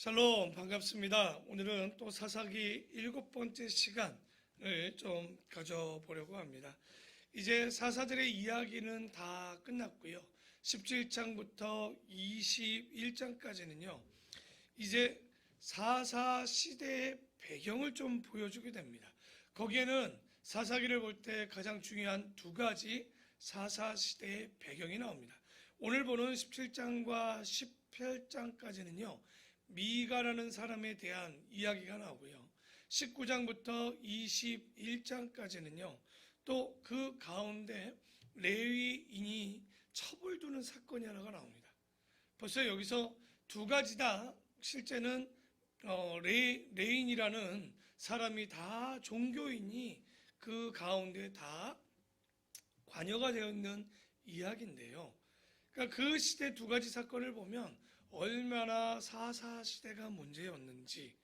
샬롬, 반갑습니다. 오늘은 또 사사기 7번째 시간을 좀 가져보려고 합니다. 이제 사사들의 이야기는 다 끝났고요. 17장부터 21장까지는요. 이제 사사 시대의 배경을 좀 보여주게 됩니다. 거기에는 사사기를 볼 때 가장 중요한 두 가지 사사 시대의 배경이 나옵니다. 오늘 보는 17장과 18장까지는요. 미가라는 사람에 대한 이야기가 나오고요. 19장부터 21장까지는요. 또 그 가운데 레위인이 첩을 두는 사건이 하나가 나옵니다. 벌써 여기서 두 가지 다 실제는 레인이라는 사람이 다 종교인이 그 가운데 다 관여가 되어 있는 이야기인데요. 그러니까 그 시대 두 가지 사건을 보면 얼마나 사사 시대가 문제였는지,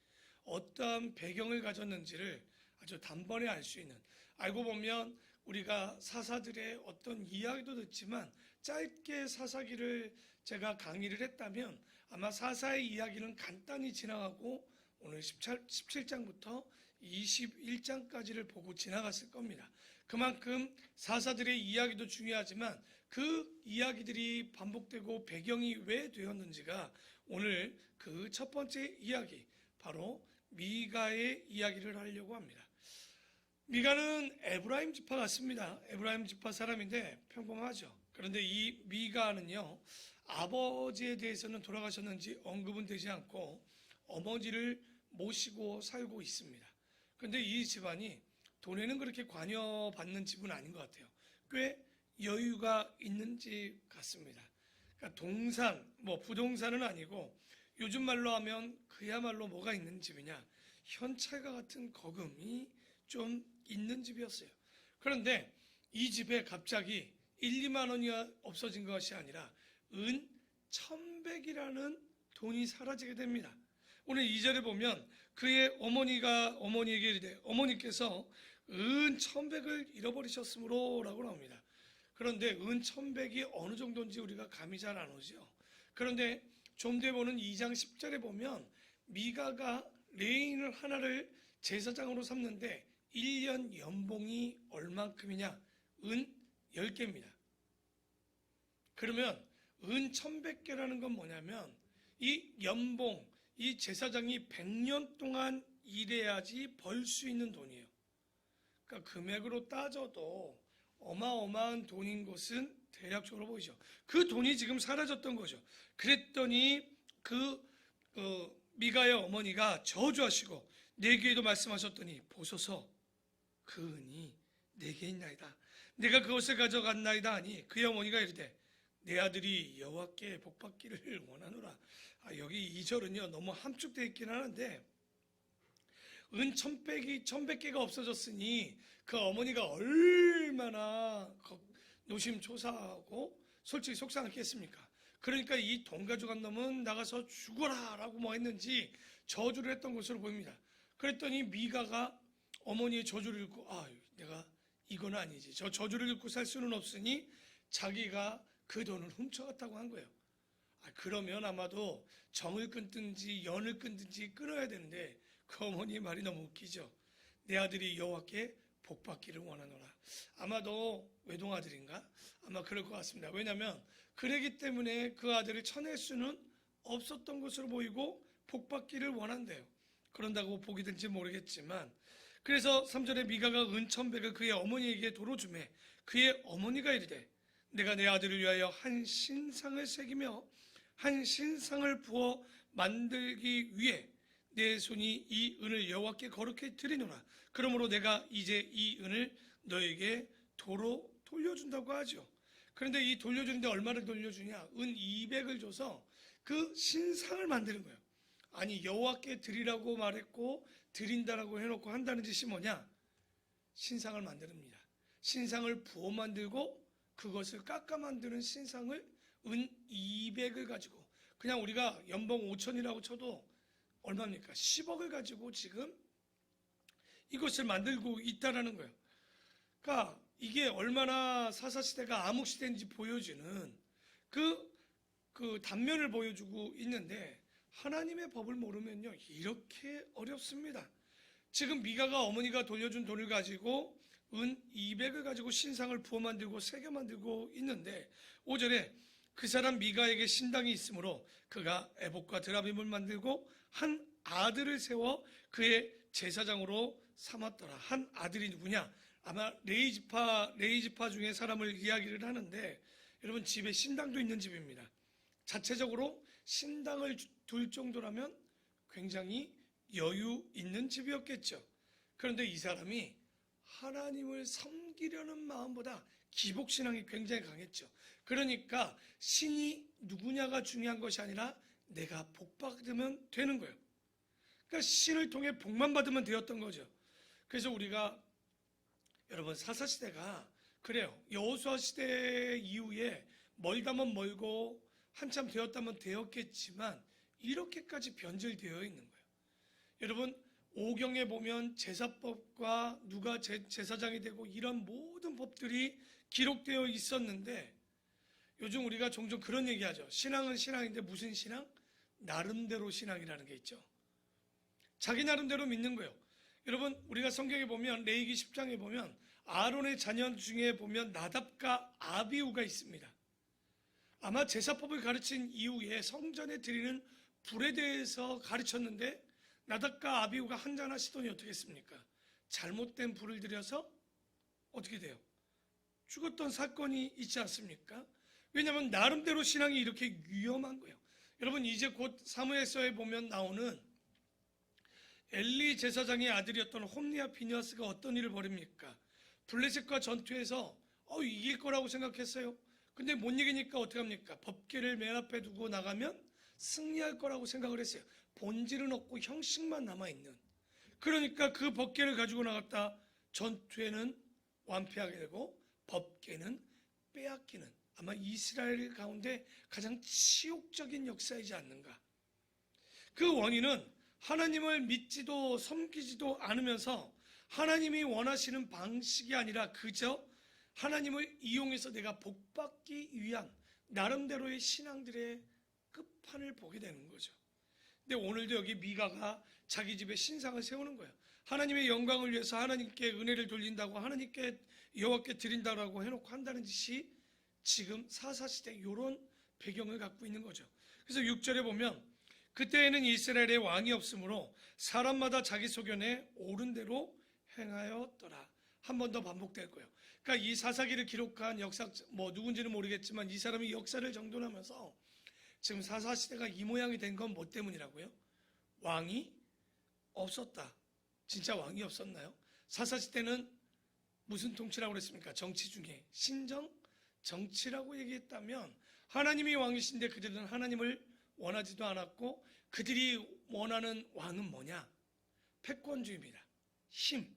어떠한 배경을 가졌는지를 아주 단번에 알 수 있는, 알고 보면 우리가 사사들의 어떤 이야기도 듣지만 짧게 사사기를 제가 강의를 했다면 아마 사사의 이야기는 간단히 지나가고 오늘 17장부터 21장까지를 보고 지나갔을 겁니다. 그만큼 사사들의 이야기도 중요하지만 그 이야기들이 반복되고 배경이 왜 되었는지가 오늘 그 첫 번째 이야기, 바로 미가의 이야기를 하려고 합니다. 미가는 에브라임 지파 같습니다. 에브라임 지파 사람인데 평범하죠. 그런데 이 미가는요, 아버지에 대해서는 돌아가셨는지 언급은 되지 않고 어머니를 모시고 살고 있습니다. 그런데 이 집안이 돈에는 그렇게 관여받는 집은 아닌 것 같아요. 꽤 여유가 있는 집 같습니다. 그러니까 부동산은 아니고 요즘 말로 하면 그야말로 뭐가 있는 집이냐, 현찰과 같은 거금이 좀 있는 집이었어요. 그런데 이 집에 갑자기 1, 2만 원이 없어진 것이 아니라 은 1,100이라는 돈이 사라지게 됩니다. 오늘 2절에 보면 그의 어머니에게 이르되 어머니께서 은 1,100을 잃어버리셨으므로 라고 나옵니다. 그런데 은 1,100이 어느 정도인지 우리가 감이 잘 안 오죠. 그런데 좀 뒤에 보는 2장 10절에 보면 미가가 레인을 하나를 제사장으로 삼는데 1년 연봉이 얼만큼이냐? 은 10개입니다. 그러면 은 1,100개라는 건 뭐냐면 이 연봉, 이 제사장이 100년 동안 일해야지 벌 수 있는 돈이에요. 그러니까 금액으로 따져도 어마어마한 돈인 것은 대략적으로 보이죠. 그 돈이 지금 사라졌던 거죠. 그랬더니 미가의 어머니가 저주하시고 내게도 말씀하셨더니 보소서 그 은이 내게 있나이다. 내가 그것을 가져갔나이다 하니 그의 어머니가 이르되 내 아들이 여호와께 복받기를 원하노라. 여기 2절은요 너무 함축되어 있긴 하는데 은 1,100개가 없어졌으니 그 어머니가 얼마나 노심초사하고 솔직히 속상했겠습니까? 그러니까 이 돈 가져간 놈은 나가서 죽어라 라고 뭐 했는지 저주를 했던 것으로 보입니다. 그랬더니 미가가 어머니의 저주를 읽고 내가 이건 아니지, 저 저주를 읽고 살 수는 없으니 자기가 그 돈을 훔쳐갔다고 한 거예요. 그러면 아마도 정을 끊든지 연을 끊든지 끊어야 되는데 그 어머니의 말이 너무 웃기죠. 내 아들이 여호와께 복받기를 원하노라. 아마도 외동아들인가? 아마 그럴 것 같습니다. 왜냐하면 그러기 때문에 그 아들을 쳐낼 수는 없었던 것으로 보이고 복받기를 원한대요. 그런다고 복이든지 모르겠지만, 그래서 3절에 미가가 은 1,100을 그의 어머니에게 도로 주매 그의 어머니가 이르되 내가 내 아들을 위하여 한 신상을 새기며 한 신상을 부어 만들기 위해 내 손이 이 은을 여호와께 거룩히 드리노라. 그러므로 내가 이제 이 은을 너에게 도로 돌려준다고 하죠. 그런데 이 돌려주는데 얼마를 돌려주냐? 은 200을 줘서 그 신상을 만드는 거예요. 아니, 여호와께 드리라고 말했고 드린다라고 해놓고 한다는 짓이 뭐냐? 신상을 만듭니다. 신상을 부어 만들고 그것을 깎아 만드는 신상을 은 200을 가지고, 그냥 우리가 연봉 5천이라고 쳐도 얼마입니까? 10억을 가지고 지금 이것을 만들고 있다라는 거예요. 그러니까 이게 얼마나 사사시대가 암흑시대인지 보여주는 그 단면을 보여주고 있는데, 하나님의 법을 모르면요, 이렇게 어렵습니다. 지금 미가가 어머니가 돌려준 돈을 가지고 은 200을 가지고 신상을 부어 만들고 새겨 만들고 있는데 5절에 그 사람 미가에게 신당이 있으므로 그가 에봇과 드라빔을 만들고 한 아들을 세워 그의 제사장으로 삼았더라. 한 아들이 누구냐? 아마 레이지파 중에 사람을 이야기를 하는데 여러분 집에 신당도 있는 집입니다. 자체적으로 신당을 둘 정도라면 굉장히 여유 있는 집이었겠죠. 그런데 이 사람이 하나님을 섬기려는 마음보다 기복신앙이 굉장히 강했죠. 그러니까 신이 누구냐가 중요한 것이 아니라 내가 복 받으면 되는 거예요. 그러니까 신을 통해 복만 받으면 되었던 거죠. 그래서 우리가 여러분 사사시대가 그래요. 여호수아 시대 이후에 멀다면 멀고 한참 되었다면 되었겠지만 이렇게까지 변질되어 있는 거예요. 여러분 오경에 보면 제사법과 누가 제사장이 되고 이런 모든 법들이 기록되어 있었는데 요즘 우리가 종종 그런 얘기하죠. 신앙은 신앙인데 무슨 신앙? 나름대로 신앙이라는 게 있죠. 자기 나름대로 믿는 거예요. 여러분 우리가 성경에 보면 레위기 10장에 보면 아론의 자녀 중에 보면 나답과 아비후가 있습니다. 아마 제사법을 가르친 이후에 성전에 드리는 불에 대해서 가르쳤는데 나답과 아비후가 한잔하시더니 어떻게 했습니까? 잘못된 불을 들여서 어떻게 돼요? 죽었던 사건이 있지 않습니까? 왜냐하면 나름대로 신앙이 이렇게 위험한 거예요. 여러분 이제 곧 사무엘서에 보면 나오는 엘리 제사장의 아들이었던 홈리와 비느하스가 어떤 일을 벌입니까? 블레셋과 전투에서 이길 거라고 생각했어요. 근데 못 이기니까 어떻게 합니까? 법궤를 맨 앞에 두고 나가면 승리할 거라고 생각을 했어요. 본질은 없고 형식만 남아있는. 그러니까 그 법궤를 가지고 나갔다 전투에는 완패하게 되고 법궤는 빼앗기는 아마 이스라엘 가운데 가장 치욕적인 역사이지 않는가. 그 원인은 하나님을 믿지도 섬기지도 않으면서 하나님이 원하시는 방식이 아니라 그저 하나님을 이용해서 내가 복받기 위한 나름대로의 신앙들의 끝판을 보게 되는 거죠. 근데 오늘도 여기 미가가 자기 집에 신상을 세우는 거예요. 하나님의 영광을 위해서 하나님께 은혜를 돌린다고 하나님께 여호와께 드린다라고 해놓고 한다는 짓이 지금 사사시대 이런 배경을 갖고 있는 거죠. 그래서 6절에 보면 그때에는 이스라엘에 왕이 없으므로 사람마다 자기 소견에 옳은 대로 행하였더라. 한 번 더 반복될 거예요. 그러니까 이 사사기를 기록한 역사 누군지는 모르겠지만 이 사람이 역사를 정돈하면서 지금 사사시대가 이 모양이 된 건 뭐 때문이라고요? 왕이 없었다. 진짜 왕이 없었나요? 사사시대는 무슨 통치라고 그랬습니까? 정치 중에 신정 정치라고 얘기했다면 하나님이 왕이신데 그들은 하나님을 원하지도 않았고 그들이 원하는 왕은 뭐냐? 패권주의입니다. 힘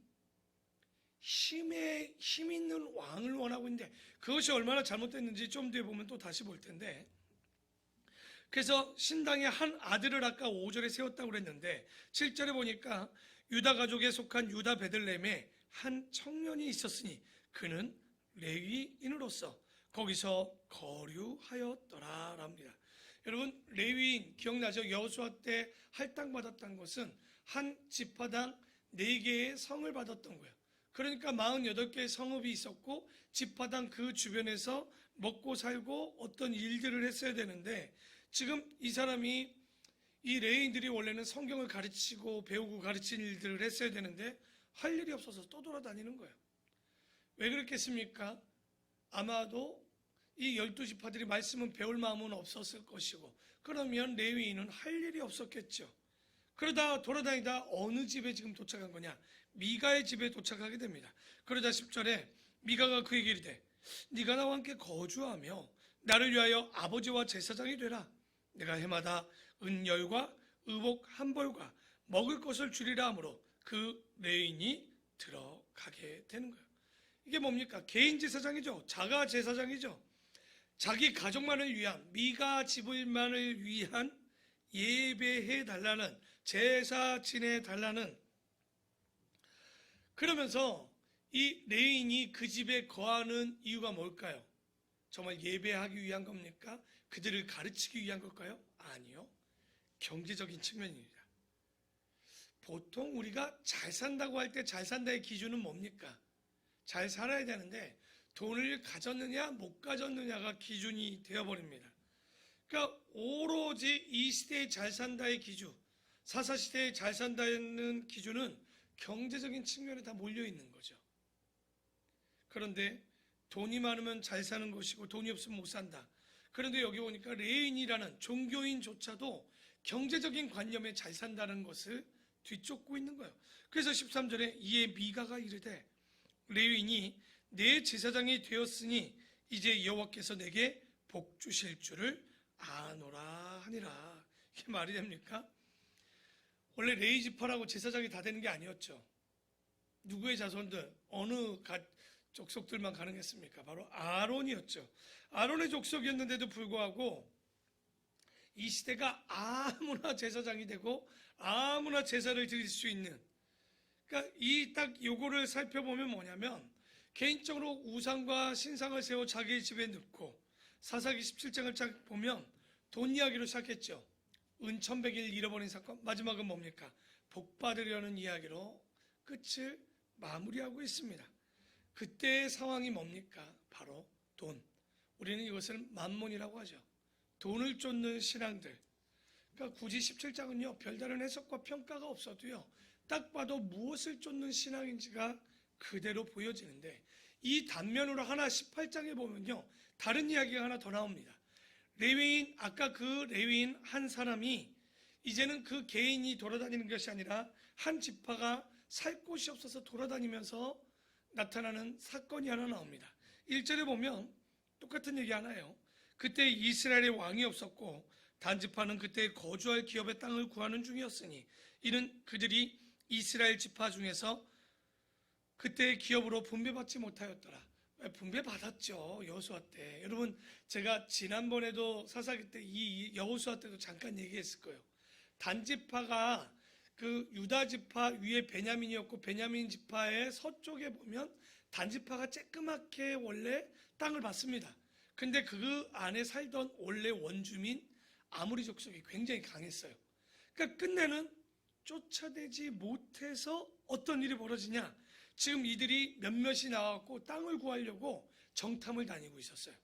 있는 왕을 원하고 있는데 그것이 얼마나 잘못됐는지 좀 뒤에 보면 또 다시 볼 텐데 그래서 신당의 한 아들을 아까 5절에 세웠다고 그랬는데 7절에 보니까 유다 가족에 속한 유다 베들레헴에 한 청년이 있었으니 그는 레위인으로서 거기서 거류하였더라 랍니다. 여러분 레위인 기억나죠? 여호수아 때 할당받았던 것은 한 지파당 4개의 성을 받았던 거예요. 그러니까 48개의 성읍이 있었고 지파당 그 주변에서 먹고 살고 어떤 일들을 했어야 되는데 지금 이 사람이 이 레위인들이 원래는 성경을 가르치고 배우고 가르치는 일들을 했어야 되는데 할 일이 없어서 또 돌아다니는 거예요. 왜 그랬겠습니까? 아마도 이 12지파들이 말씀은 배울 마음은 없었을 것이고 그러면 레위인은 할 일이 없었겠죠. 그러다 돌아다니다 어느 집에 지금 도착한 거냐? 미가의 집에 도착하게 됩니다. 그러자 10절에 미가가 그에게 이르되 네가 나와 함께 거주하며 나를 위하여 아버지와 제사장이 되라. 내가 해마다 은열과 의복 한 벌과 먹을 것을 주리라 하므로 그 레인이 들어가게 되는 거예요. 이게 뭡니까? 개인 제사장이죠. 자가 제사장이죠. 자기 가족만을 위한 미가 집을만을 위한 예배해 달라는 제사 지내 달라는 그러면서 이 레인이 그 집에 거하는 이유가 뭘까요? 정말 예배하기 위한 겁니까? 그들을 가르치기 위한 걸까요? 아니요. 경제적인 측면입니다. 보통 우리가 잘 산다고 할 때 잘 산다의 기준은 뭡니까? 잘 살아야 되는데 돈을 가졌느냐 못 가졌느냐가 기준이 되어버립니다. 그러니까 오로지 이 시대에 잘 산다의 기준, 사사시대에 잘 산다는 기준은 경제적인 측면에 다 몰려있는 거죠. 그런데 돈이 많으면 잘 사는 것이고 돈이 없으면 못 산다. 그런데 여기 보니까 레위인이라는 종교인조차도 경제적인 관념에 잘 산다는 것을 뒤쫓고 있는 거예요. 그래서 13절에 이에 미가가 이르되 레위인이 내 제사장이 되었으니 이제 여호와께서 내게 복 주실 줄을 아노라 하니라. 이게 말이 됩니까? 원래 레위 지파라고 제사장이 다 되는 게 아니었죠. 누구의 자손들, 어느 족속들만 가능했습니까? 바로 아론이었죠. 아론의 족속이었는데도 불구하고 이 시대가 아무나 제사장이 되고 아무나 제사를 드릴 수 있는, 그러니까 이 딱 요거를 살펴보면 뭐냐면 개인적으로 우상과 신상을 세워 자기 집에 넣고 사사기 17장을 쫙 보면 돈 이야기로 시작했죠. 은 1100일 잃어버린 사건, 마지막은 뭡니까? 복 받으려는 이야기로 끝을 마무리하고 있습니다. 그때의 상황이 뭡니까? 바로 돈. 우리는 이것을 만몬이라고 하죠. 돈을 쫓는 신앙들. 그러니까 굳이 17장은요, 별다른 해석과 평가가 없어도요, 딱 봐도 무엇을 쫓는 신앙인지가 그대로 보여지는데, 이 단면으로 하나 18장에 보면요, 다른 이야기가 하나 더 나옵니다. 레위인, 아까 그 레위인 한 사람이 이제는 그 개인이 돌아다니는 것이 아니라 한 지파가 살 곳이 없어서 돌아다니면서 나타나는 사건이 하나 나옵니다. 1절에 보면 똑같은 얘기 하나예요. 그때 이스라엘의 왕이 없었고 단지파는 그때 거주할 기업의 땅을 구하는 중이었으니 이는 그들이 이스라엘 지파 중에서 그때의 기업으로 분배받지 못하였더라. 분배받았죠. 여호수아 때. 여러분, 제가 지난번에도 사사기 때 이 여호수아 때도 잠깐 얘기했을 거예요. 단지파가 그 유다 지파 위에 베냐민이었고 베냐민 지파의 서쪽에 보면 단지파가 쬐끄맣게 원래 땅을 받습니다. 근데 그 안에 살던 원래 원주민 아모리 족속이 굉장히 강했어요. 그러니까 끝내는 쫓아내지 못해서 어떤 일이 벌어지냐? 지금 이들이 몇몇이 나왔고 땅을 구하려고 정탐을 다니고 있었어요.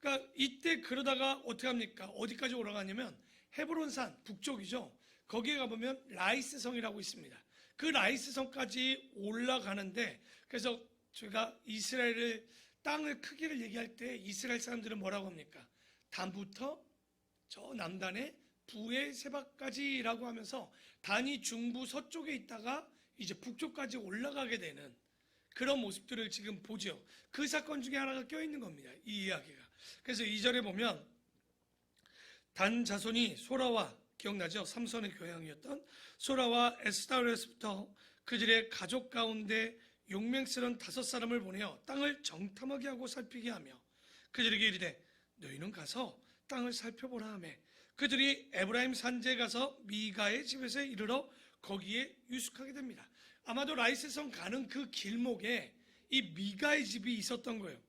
그러니까 이때 그러다가 어떻게 합니까? 어디까지 올라가냐면 헤브론산 북쪽이죠. 거기에 가보면 라이스성이라고 있습니다. 그 라이스성까지 올라가는데, 그래서 제가 이스라엘을 땅을 크기를 얘기할 때 이스라엘 사람들은 뭐라고 합니까? 단부터 저 남단의 부에세바까지라고 하면서 단이 중부 서쪽에 있다가 이제 북쪽까지 올라가게 되는 그런 모습들을 지금 보죠. 그 사건 중에 하나가 껴있는 겁니다. 이 이야기가. 그래서 2절에 보면 단 자손이 소라와, 기억나죠? 삼손의 교양이었던 소라와 에스타올에서부터 그들의 가족 가운데 용맹스러운 5사람을 보내어 땅을 정탐하게 하고 살피게 하며 그들에게 이르되 너희는 가서 땅을 살펴보라 하며 그들이 에브라임 산지에 가서 미가의 집에서 이르러 거기에 유숙하게 됩니다. 아마도 라이스성 가는 그 길목에 이 미가의 집이 있었던 거예요.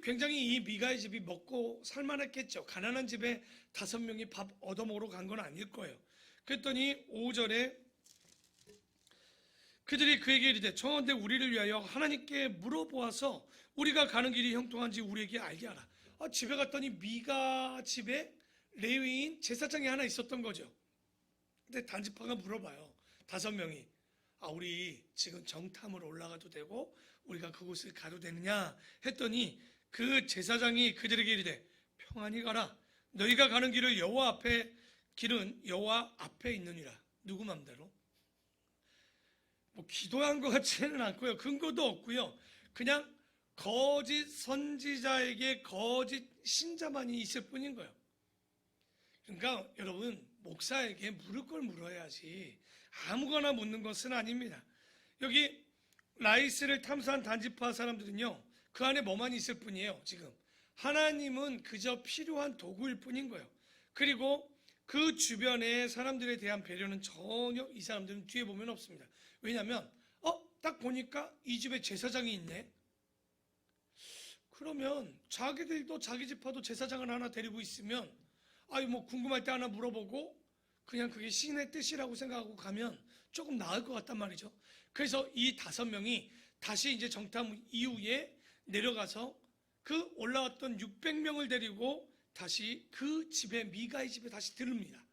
굉장히 이 미가의 집이 먹고 살만했겠죠. 가난한 집에 5명이 밥 얻어먹으러 간 건 아닐 거예요. 그랬더니 5절에 그들이 그에게 이르되 청하건대 우리를 위하여 하나님께 물어보아서 우리가 가는 길이 형통한지 우리에게 알게 하라. 집에 갔더니 미가 집에 레위인 제사장이 하나 있었던 거죠. 근데 단지파가 물어봐요. 5명이 우리 지금 정탐으로 올라가도 되고 우리가 그곳을 가도 되느냐 했더니 그 제사장이 그들에게 이르되 평안히 가라. 너희가 가는 길을 길은 여호와 앞에 있느니라. 누구 맘대로? 기도한 것 같지는 않고요. 근거도 없고요. 그냥 거짓 선지자에게 거짓 신자만이 있을 뿐인 거예요. 그러니까 여러분, 목사에게 물을 걸 물어야지 아무거나 묻는 것은 아닙니다. 여기 라이스를 탐사한 단지파 사람들은요, 그 안에 뭐만 있을 뿐이에요. 지금 하나님은 그저 필요한 도구일 뿐인 거예요. 그리고 그 주변의 사람들에 대한 배려는 전혀 이 사람들은 뒤에 보면 없습니다. 왜냐하면 딱 보니까 이 집에 제사장이 있네. 그러면 자기들도 자기 지파도 제사장을 하나 데리고 있으면 아유 뭐 궁금할 때 하나 물어보고 그냥 그게 신의 뜻이라고 생각하고 가면 조금 나을 것 같단 말이죠. 그래서 이 5명이 다시 이제 정탐 이후에 내려가서 그 올라왔던 600명을 데리고 다시 그 집에, 미가의 집에 다시 들릅니다.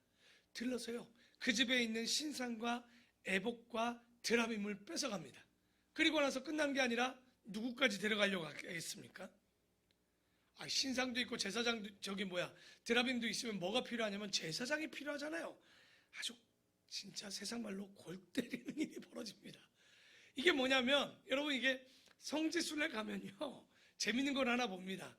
들러서요, 그 집에 있는 신상과 에봇과 드라빔을 뺏어갑니다. 그리고 나서 끝난 게 아니라 누구까지 데려가려고 하겠습니까? 신상도 있고 제사장도, 드라빔도 있으면 뭐가 필요하냐면 제사장이 필요하잖아요. 아주 진짜 세상 말로 골 때리는 일이 벌어집니다. 이게 뭐냐면, 여러분, 이게 성지순례 가면요, 재밌는 걸 하나 봅니다.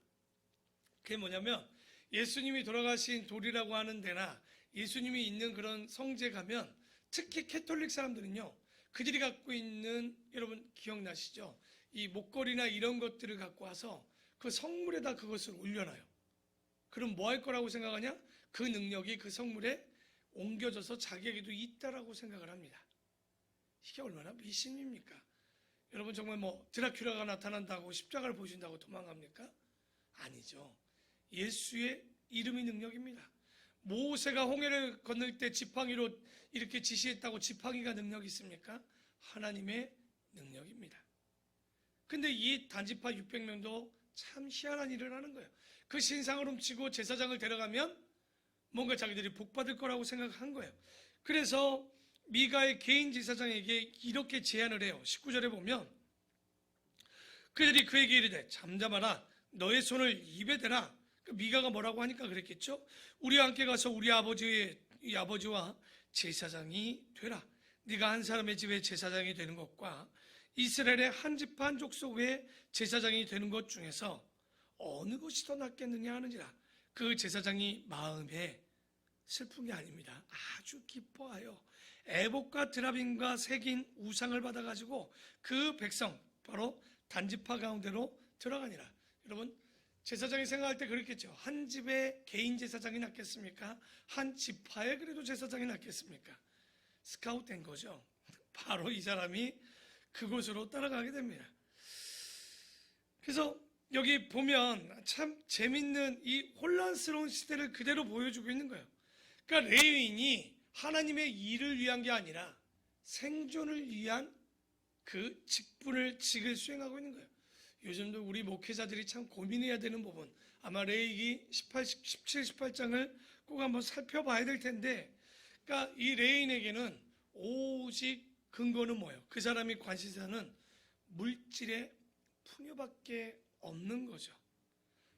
그게 뭐냐면, 예수님이 돌아가신 돌이라고 하는 데나 예수님이 있는 그런 성지에 가면, 특히 캐톨릭 사람들은요, 그들이 갖고 있는, 여러분 기억나시죠? 이 목걸이나 이런 것들을 갖고 와서 그 성물에다 그것을 올려놔요. 그럼 뭐 할 거라고 생각하냐? 그 능력이 그 성물에 옮겨져서 자기에게도 있다라고 생각을 합니다. 이게 얼마나 미신입니까? 여러분, 정말 뭐 드라큘라가 나타난다고 십자가를 보신다고 도망갑니까? 아니죠. 예수의 이름이 능력입니다. 모세가 홍해를 건널 때 지팡이로 이렇게 지시했다고 지팡이가 능력이 있습니까? 하나님의 능력입니다. 근데 이 단지파 600명도 참 희한한 일을 하는 거예요. 그 신상을 훔치고 제사장을 데려가면 뭔가 자기들이 복받을 거라고 생각한 거예요. 그래서 미가의 개인 제사장에게 이렇게 제안을 해요. 19절에 보면 그들이 그에게 이르되 잠잠하라, 너의 손을 입에 대라. 미가가 뭐라고 하니까 그랬겠죠. 우리와 함께 가서 우리 아버지와 제사장이 되라. 네가 한 사람의 집에 제사장이 되는 것과 이스라엘의 한 지파 한 족속의 제사장이 되는 것 중에서 어느 것이 더 낫겠느냐 하는지라. 그 제사장이 마음에 슬픈 게 아닙니다. 아주 기뻐하여 에봇과 드라빔과 새긴 우상을 받아가지고 그 백성, 바로 단지파 가운데로 들어가니라. 여러분, 제사장이 생각할 때 그렇겠죠. 한 집에 개인 제사장이 낫겠습니까? 한 지파에 그래도 제사장이 낫겠습니까? 스카웃된 거죠. 바로 이 사람이 그곳으로 따라가게 됩니다. 그래서 여기 보면 참 재밌는 이 혼란스러운 시대를 그대로 보여주고 있는 거예요. 그러니까 레위인이 하나님의 일을 위한 게 아니라 생존을 위한 그 직분을 지금 수행하고 있는 거예요. 요즘도 우리 목회자들이 참 고민해야 되는 부분, 아마 레위기 17, 18장을 꼭 한번 살펴봐야 될 텐데, 그러니까 이 레위인에게는 오직 근거는 뭐예요? 그 사람이 관심사는 물질의 풍요밖에 없는 거죠.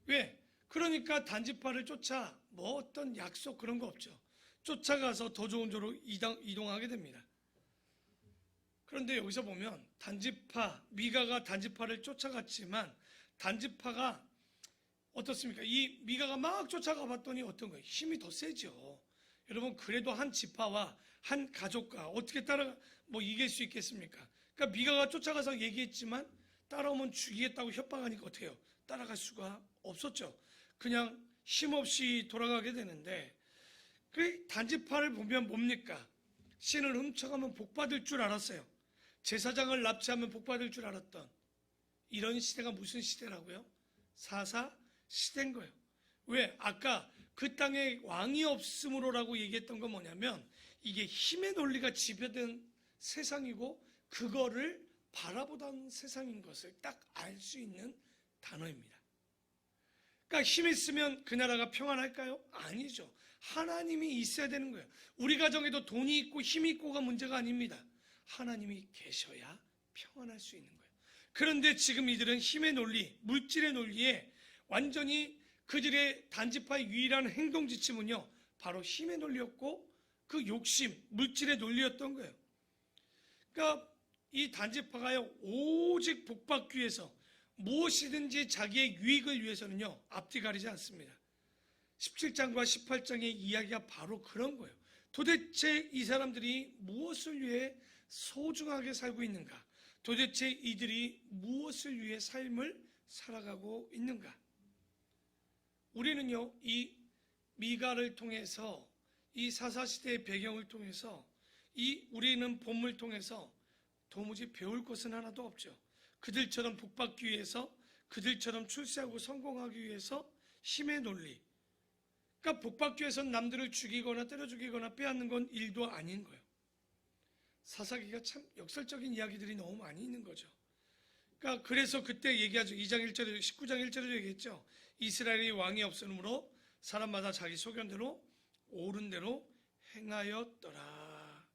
왜? 그러니까 단지파를 쫓아 뭐 어떤 약속 그런 거 없죠. 쫓아가서 더 좋은 쪽으로 이동하게 됩니다. 그런데 여기서 보면 미가가 단지파를 쫓아갔지만 단지파가 어떻습니까? 이 미가가 막 쫓아가 봤더니 어떤 거예요? 힘이 더 세죠. 여러분, 그래도 한 지파와 한 가족과 어떻게 이길 수 있겠습니까? 그러니까 미가가 쫓아가서 얘기했지만 따라오면 죽이겠다고 협박하니까 어떻게 해요? 따라갈 수가 없었죠. 그냥 힘없이 돌아가게 되는데, 그 단지파를 보면 뭡니까? 신을 훔쳐가면 복받을 줄 알았어요. 제사장을 납치하면 복받을 줄 알았던 이런 시대가 무슨 시대라고요? 사사 시대인 거예요. 왜? 아까 그 땅에 왕이 없으므로라고 얘기했던 건 뭐냐면 이게 힘의 논리가 지배된 세상이고 그거를 바라보던 세상인 것을 딱 알 수 있는 단어입니다. 그러니까 힘이 있으면 그 나라가 평안할까요? 아니죠. 하나님이 있어야 되는 거예요. 우리 가정에도 돈이 있고 힘이 있고가 문제가 아닙니다. 하나님이 계셔야 평안할 수 있는 거예요. 그런데 지금 이들은 힘의 논리, 물질의 논리에 완전히 그들의 단지파의 유일한 행동 지침은요, 바로 힘의 논리였고 그 욕심, 물질의 논리였던 거예요. 그러니까 이 단지파가요, 오직 복받기 위해서 무엇이든지 자기의 유익을 위해서는요, 앞뒤 가리지 않습니다. 17장과 18장의 이야기가 바로 그런 거예요. 도대체 이 사람들이 무엇을 위해 소중하게 살고 있는가? 도대체 이들이 무엇을 위해 삶을 살아가고 있는가? 우리는요, 이 미가를 통해서, 이 사사시대의 배경을 통해서, 우리는 본문을 통해서 도무지 배울 것은 하나도 없죠. 그들처럼 복받기 위해서, 그들처럼 출세하고 성공하기 위해서 힘의 논리, 그러니까 복받기 위해서는 남들을 죽이거나 때려 죽이거나 빼앗는 건 일도 아닌 거예요. 사사기가 참 역설적인 이야기들이 너무 많이 있는 거죠. 그러니까 그래서 그때 얘기하죠. 2장 1절에 19장 1절에 얘기했죠. 이스라엘이 왕이 없으므로 사람마다 자기 소견대로 옳은 대로 행하였더라.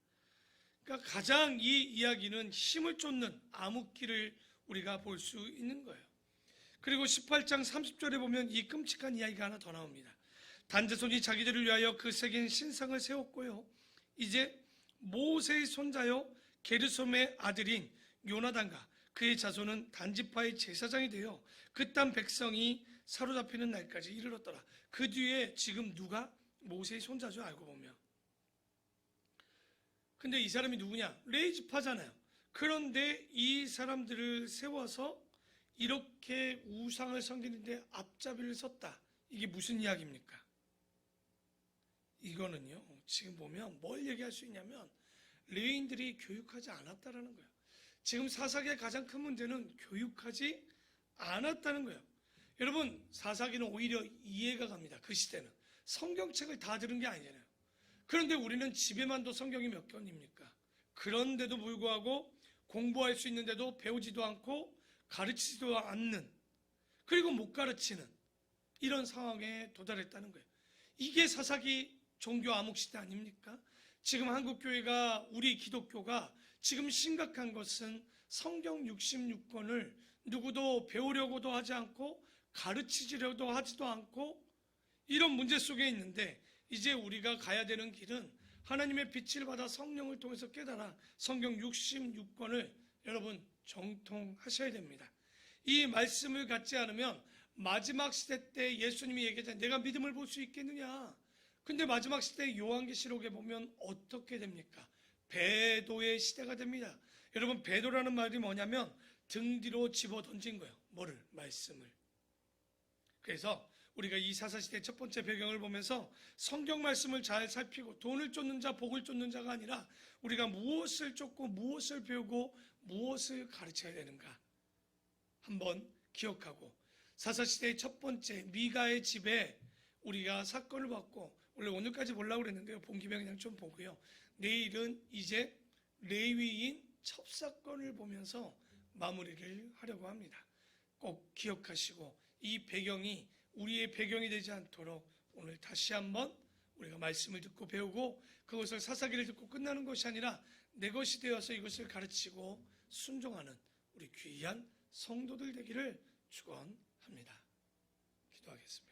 그러니까 가장 이 이야기는 힘을 쫓는 암흑기를 우리가 볼 수 있는 거예요. 그리고 18장 30절에 보면 이 끔찍한 이야기가 하나 더 나옵니다. 단자손이 자기들을 위하여 그 새긴 신상을 세웠고요. 이제 모세의 손자요 게르솜의 아들인 요나단과 그의 자손은 단지파의 제사장이 되어 그 땅 백성이 사로잡히는 날까지 이르렀더라. 그 뒤에 지금 누가 모세의 손자죠, 알고 보면. 근데 이 사람이 누구냐? 레이지파잖아요. 그런데 이 사람들을 세워서 이렇게 우상을 섬기는데 앞잡이를 섰다. 이게 무슨 이야기입니까? 이거는요, 지금 보면 뭘 얘기할 수 있냐면 레위인들이 교육하지 않았다라는 거예요. 지금 사사기의 가장 큰 문제는 교육하지 않았다는 거예요. 여러분, 사사기는 오히려 이해가 갑니다. 그 시대는 성경책을 다 들은 게 아니잖아요. 그런데 우리는 집에만 도 성경이 몇 권입니까? 그런데도 불구하고 공부할 수 있는데도 배우지도 않고 가르치지도 않는, 그리고 못 가르치는 이런 상황에 도달했다는 거예요. 이게 사사기 종교 암흑 시대 아닙니까? 지금 한국교회가, 우리 기독교가 지금 심각한 것은 성경 66권을 누구도 배우려고도 하지 않고 가르치려고도 하지도 않고 이런 문제 속에 있는데, 이제 우리가 가야 되는 길은 하나님의 빛을 받아 성령을 통해서 깨달아 성경 66권을 여러분 정통하셔야 됩니다. 이 말씀을 갖지 않으면 마지막 시대 때 예수님이 얘기했잖아요. 내가 믿음을 볼 수 있겠느냐. 근데 마지막 시대 요한계시록에 보면 어떻게 됩니까? 배도의 시대가 됩니다. 여러분, 배도라는 말이 뭐냐면 등 뒤로 집어 던진 거예요. 뭐를? 말씀을. 그래서 우리가 이 사사시대의 첫 번째 배경을 보면서 성경 말씀을 잘 살피고 돈을 쫓는 자, 복을 쫓는 자가 아니라 우리가 무엇을 쫓고 무엇을 배우고 무엇을 가르쳐야 되는가 한번 기억하고, 사사시대의 첫 번째 미가의 집에 우리가 사건을 받고, 원래 오늘까지 보려고 그랬는데요, 본 김에 그냥 좀 보고요. 내일은 이제 레위인 첩사건을 보면서 마무리를 하려고 합니다. 꼭 기억하시고 이 배경이 우리의 배경이 되지 않도록 오늘 다시 한번 우리가 말씀을 듣고 배우고 그것을 사사기를 듣고 끝나는 것이 아니라 내 것이 되어서 이것을 가르치고 순종하는 우리 귀한 성도들 되기를 축원합니다. 기도하겠습니다.